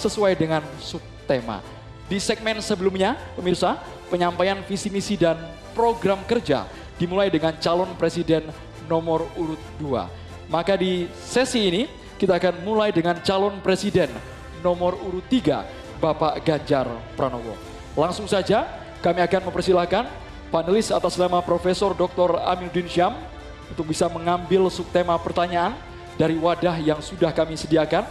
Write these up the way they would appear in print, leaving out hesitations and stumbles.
sesuai dengan subtema. Di segmen sebelumnya, pemirsa, penyampaian visi misi dan program kerja dimulai dengan calon presiden nomor urut 2. Maka di sesi ini kita akan mulai dengan calon presiden nomor urut 3, Bapak Ganjar Pranowo. Langsung saja kami akan mempersilahkan panelis atas nama Profesor Dr. Aminuddin Syam untuk bisa mengambil subtema pertanyaan dari wadah yang sudah kami sediakan.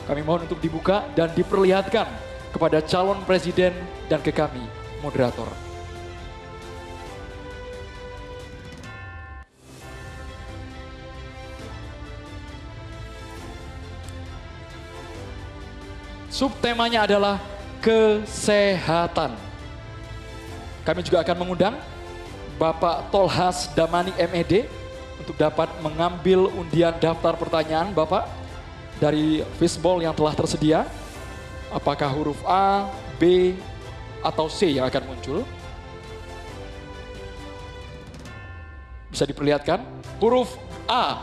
Kami mohon untuk dibuka dan diperlihatkan kepada calon presiden dan ke kami, moderator. Subtemanya adalah kesehatan. Kami juga akan mengundang Bapak Tolhas Damani MED untuk dapat mengambil undian daftar pertanyaan Bapak dari fishbowl yang telah tersedia. Apakah huruf A, B, atau C yang akan muncul? Bisa diperlihatkan? Huruf A.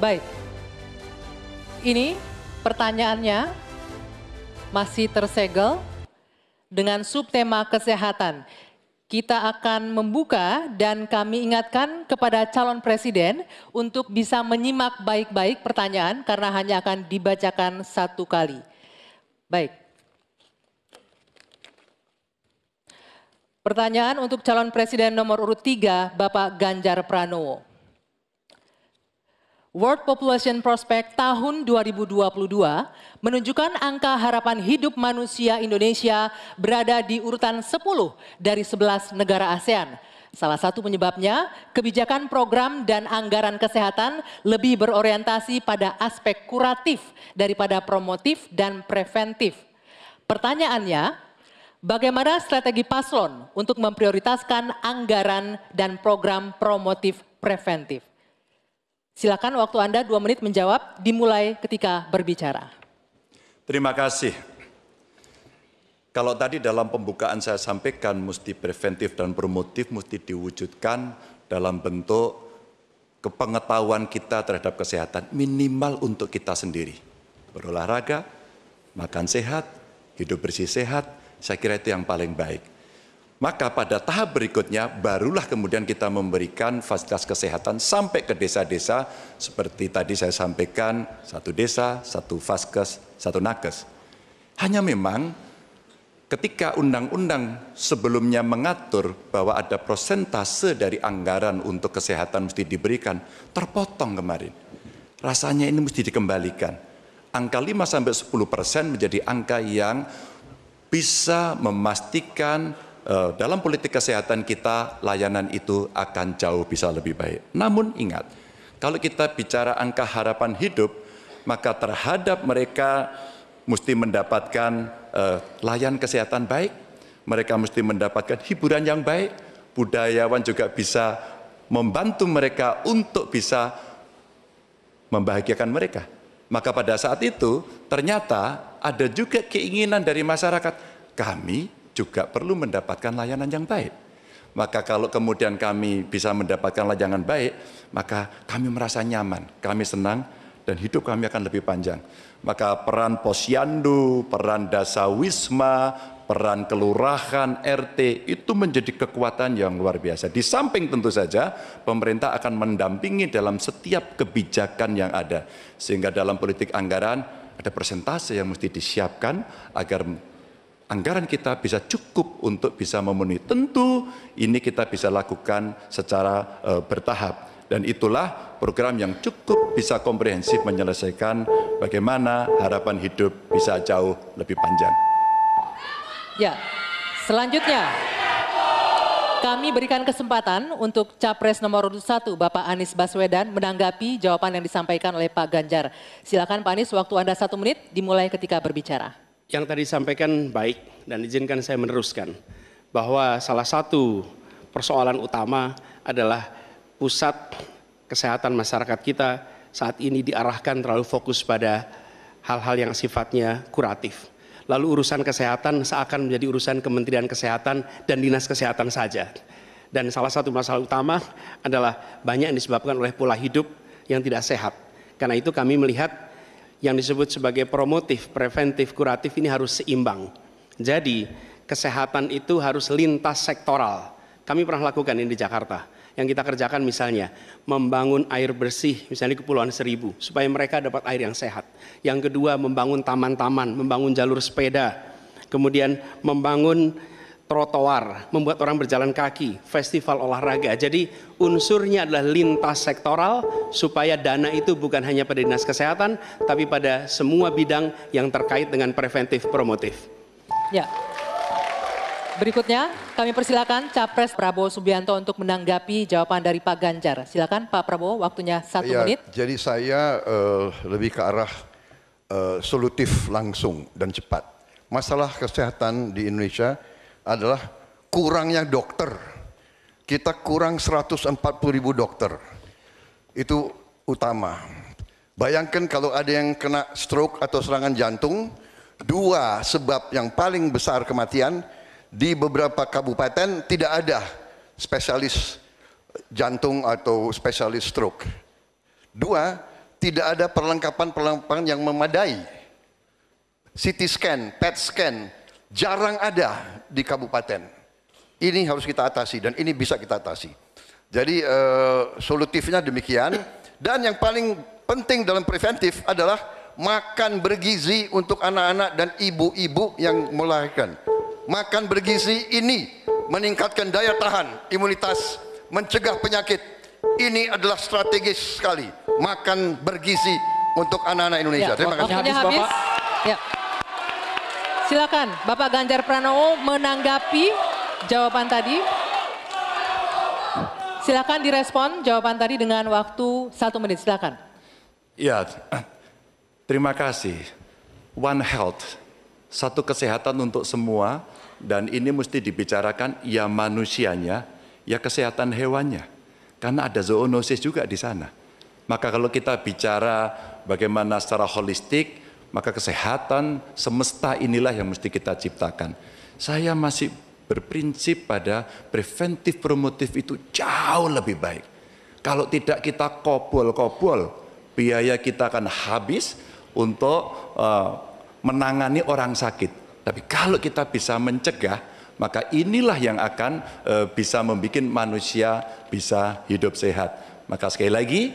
Baik. Ini pertanyaannya masih tersegel dengan subtema kesehatan. Kita akan membuka dan kami ingatkan kepada calon presiden untuk bisa menyimak baik-baik pertanyaan karena hanya akan dibacakan satu kali. Baik. Pertanyaan untuk calon presiden nomor urut 3, Bapak Ganjar Pranowo. World Population Prospect tahun 2022 menunjukkan angka harapan hidup manusia Indonesia berada di urutan 10 dari 11 negara ASEAN. Salah satu penyebabnya, kebijakan program dan anggaran kesehatan lebih berorientasi pada aspek kuratif daripada promotif dan preventif. Pertanyaannya, bagaimana strategi paslon untuk memprioritaskan anggaran dan program promotif preventif? Silakan waktu Anda 2 menit menjawab, dimulai ketika berbicara. Terima kasih. Kalau tadi dalam pembukaan saya sampaikan mesti preventif dan promotif mesti diwujudkan dalam bentuk kepengetahuan kita terhadap kesehatan minimal untuk kita sendiri. Berolahraga, makan sehat, hidup bersih sehat, saya kira itu yang paling baik. Maka pada tahap berikutnya barulah kemudian kita memberikan fasilitas kesehatan sampai ke desa-desa seperti tadi saya sampaikan, 1 desa, 1 vaskes, 1 nakes. Hanya memang ketika undang-undang sebelumnya mengatur bahwa ada persentase dari anggaran untuk kesehatan mesti diberikan, terpotong kemarin. Rasanya ini mesti dikembalikan. Angka 5-10% menjadi angka yang bisa memastikan dalam politik kesehatan kita, layanan itu akan jauh bisa lebih baik. Namun ingat, kalau kita bicara angka harapan hidup, maka terhadap mereka mesti mendapatkan layanan kesehatan baik, mereka mesti mendapatkan hiburan yang baik, budayawan juga bisa membantu mereka untuk bisa membahagiakan mereka. Maka pada saat itu ternyata ada juga keinginan dari masyarakat, kami juga perlu mendapatkan layanan yang baik. Maka kalau kemudian kami bisa mendapatkan layanan baik, maka kami merasa nyaman, kami senang, dan hidup kami akan lebih panjang. Maka peran posyandu, peran dasawisma, peran kelurahan, RT, itu menjadi kekuatan yang luar biasa. Di samping tentu saja, pemerintah akan mendampingi dalam setiap kebijakan yang ada. Sehingga dalam politik anggaran, ada persentase yang mesti disiapkan agar anggaran kita bisa cukup untuk bisa memenuhi. Tentu ini kita bisa lakukan secara bertahap. Dan itulah program yang cukup bisa komprehensif menyelesaikan bagaimana harapan hidup bisa jauh lebih panjang. Ya, selanjutnya kami berikan kesempatan untuk Capres nomor 1 Bapak Anies Baswedan menanggapi jawaban yang disampaikan oleh Pak Ganjar. Silakan Pak Anies, waktu Anda 1 menit dimulai ketika berbicara. Yang tadi disampaikan baik dan izinkan saya meneruskan bahwa salah satu persoalan utama adalah pusat kesehatan masyarakat kita saat ini diarahkan terlalu fokus pada hal-hal yang sifatnya kuratif. Lalu urusan kesehatan seakan menjadi urusan Kementerian Kesehatan dan Dinas Kesehatan saja. Dan salah satu masalah utama adalah banyak yang disebabkan oleh pola hidup yang tidak sehat. Karena itu kami melihat yang disebut sebagai promotif, preventif, kuratif ini harus seimbang. Jadi kesehatan itu harus lintas sektoral. Kami pernah lakukan ini di Jakarta. Yang kita kerjakan misalnya membangun air bersih misalnya di Kepulauan Seribu supaya mereka dapat air yang sehat. Yang kedua membangun taman-taman, membangun jalur sepeda, kemudian membangun trotoar, membuat orang berjalan kaki, festival olahraga. Jadi unsurnya adalah lintas sektoral supaya dana itu bukan hanya pada dinas kesehatan tapi pada semua bidang yang terkait dengan preventif promotif. Ya. Berikutnya kami persilakan Capres Prabowo Subianto untuk menanggapi jawaban dari Pak Ganjar. Silakan Pak Prabowo, waktunya 1 menit. Jadi saya lebih ke arah solutif langsung dan cepat. Masalah kesehatan di Indonesia adalah kurangnya dokter. Kita kurang 140.000 dokter. Itu utama. Bayangkan kalau ada yang kena stroke atau serangan jantung, 2 sebab yang paling besar kematian. Di beberapa kabupaten tidak ada spesialis jantung atau spesialis stroke. 2, tidak ada perlengkapan yang memadai. CT scan, PET scan, jarang ada di kabupaten. Ini harus kita atasi dan ini bisa kita atasi. Jadi solutifnya demikian. Dan yang paling penting dalam preventif adalah makan bergizi untuk anak-anak dan ibu-ibu yang melahirkan. Makan bergizi ini meningkatkan daya tahan, imunitas, mencegah penyakit. Ini adalah strategis sekali. Makan bergizi untuk anak-anak Indonesia. Ya, terima kasih. waktunya habis. Ya. Silakan Bapak Ganjar Pranowo menanggapi jawaban tadi. Silakan direspon jawaban tadi dengan waktu 1 menit. Silakan. Ya, terima kasih. One Health, satu kesehatan untuk semua. Dan ini mesti dibicarakan ya manusianya, ya kesehatan hewannya. Karena ada zoonosis juga di sana. Maka kalau kita bicara bagaimana secara holistik, maka kesehatan semesta inilah yang mesti kita ciptakan. Saya masih berprinsip pada preventif promotif itu jauh lebih baik. Kalau tidak kita kobol-kobol, biaya kita akan habis untuk menangani orang sakit. Tapi kalau kita bisa mencegah, maka inilah yang akan bisa membuat manusia bisa hidup sehat. Maka sekali lagi,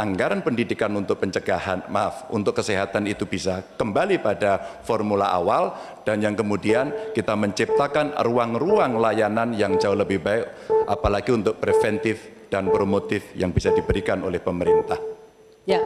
anggaran pendidikan untuk pencegahan, untuk kesehatan itu bisa kembali pada formula awal, dan yang kemudian kita menciptakan ruang-ruang layanan yang jauh lebih baik, apalagi untuk preventif dan promotif yang bisa diberikan oleh pemerintah. Ya.